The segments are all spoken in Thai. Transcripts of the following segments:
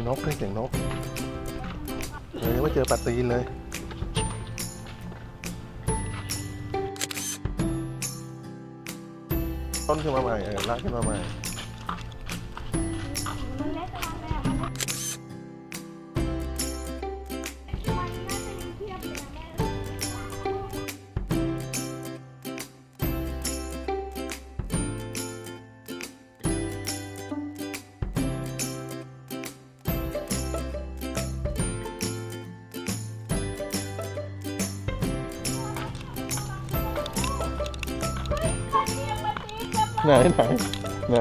นกเสียงนกเลยว่าเจอปลาตีนเลยต้นขึ้นมาใหม่ลากขึ้นมาใหม่ไหน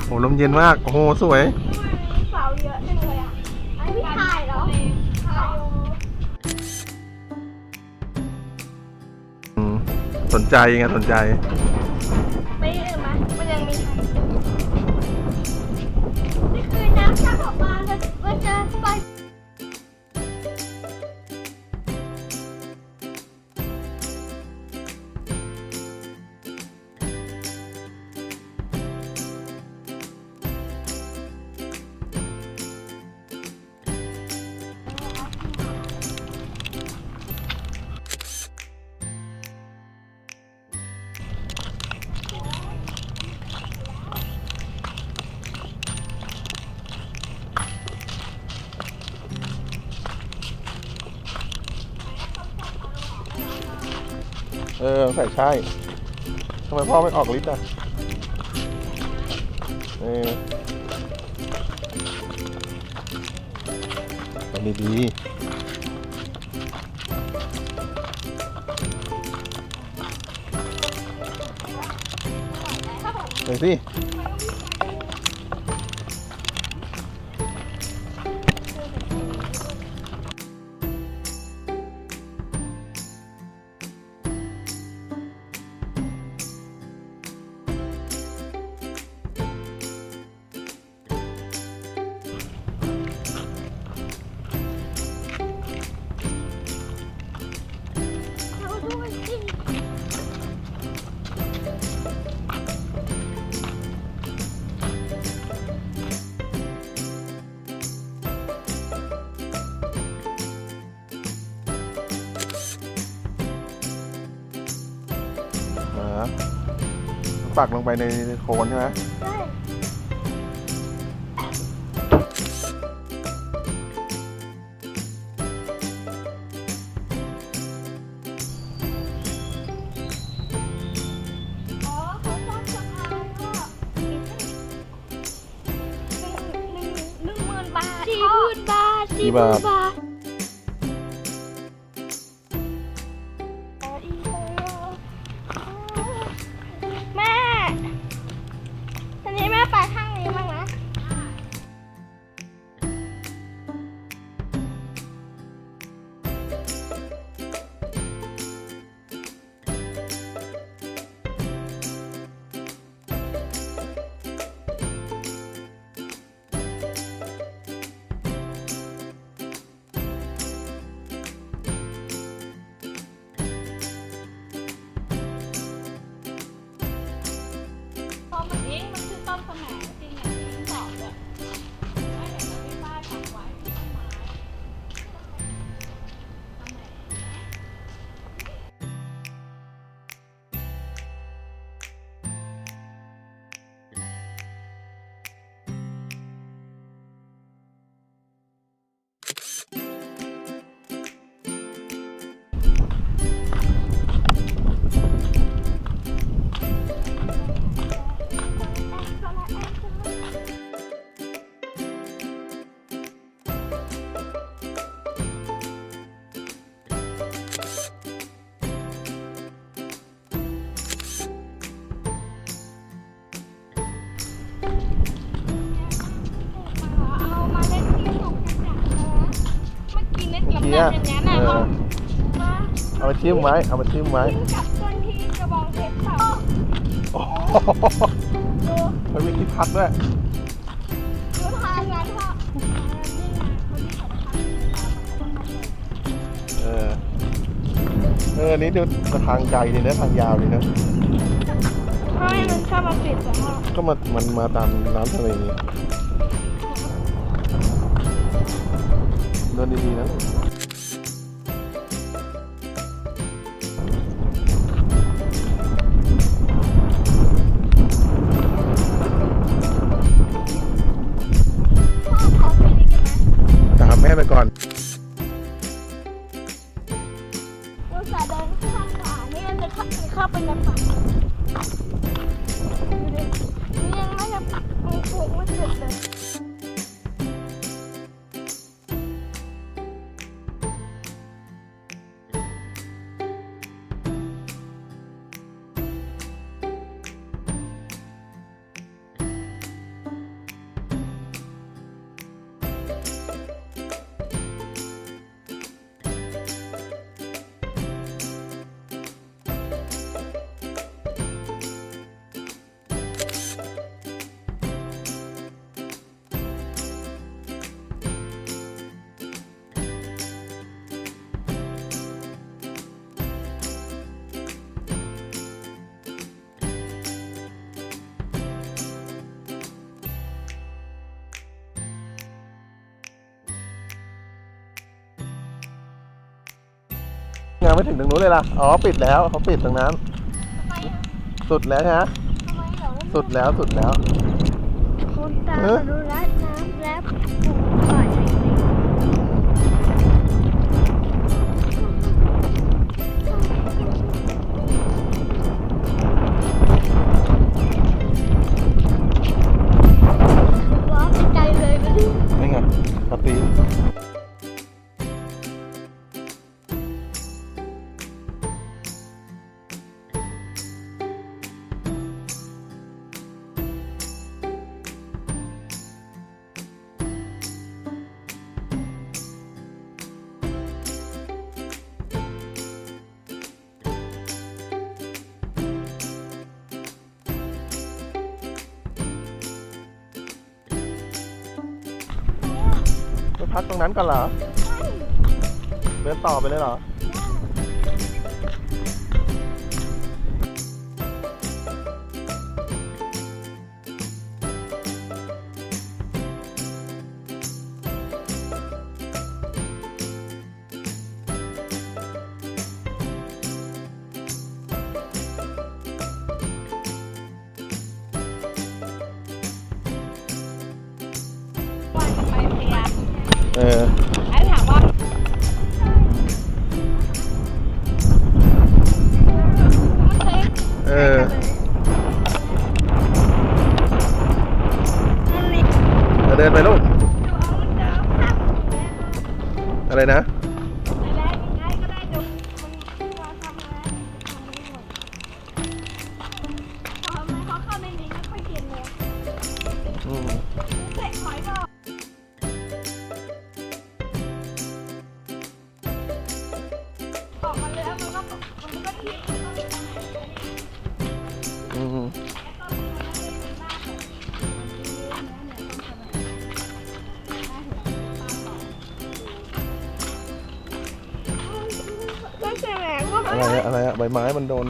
โอ้ลมเย็นมากโอ้โหสวยเสาเยอะจังเลยอ่ะไอ้พี่ถ่ายเหรอสนใจไงสนใจไม่เห็นไหมมันยังมีนี่คือน้ำจากออกมามันจะไปใส่ใช่ทำไมพ่อไม่ออกฤทธิ์อ่ะไปดีๆไปสิปักลงไปในโคนใช่ไหมใช่กี่บาทแม่ตอนนี้แม่ไปข้างนี้บ้างนะ ดีอะ อย่างนั้นน่ะมา เอาไปทิ้มไว้เอาไปทิ้มไว้ กับต้นที่กระบองเพชรเสา โอ้โห ดู มันมีที่พักด้วย ดูทางนั้นพ่อนี่ไงคนที่เขาพัก อันนี้ดูทางไกลดีนะทางยาวดีนะ ทำไมมันชอบมาปิดแต่พ่อ ก็มันมาตามน้ำทะเลเดินดีๆนะตามแม่ไปก่อนเราจะเดินข้างขวานี่มันจะเข้าไปในป่าดูดินี่ยังไม่จะปลูกไม่เสร็จเลยยังไม่ถึงตรงนู้นเลยล่ะอ๋อปิดแล้วเขาปิดตรงนั้นสุดแล้วใช่ไหม ทำไมเหรอ สุดแล้ว คุณตาดูรัดน้ำและปลูกป่าชายเลนว้าวใจเลยไปดิ นี่ไงปฏิไปพักตรงนั้นกันเหรอเดินต่อไปเลยเหรอว่าจะไปพยายาม ไอ้ถามว่า เดินไปลูกอะไรนะอะไรอะใบไม้มันโดน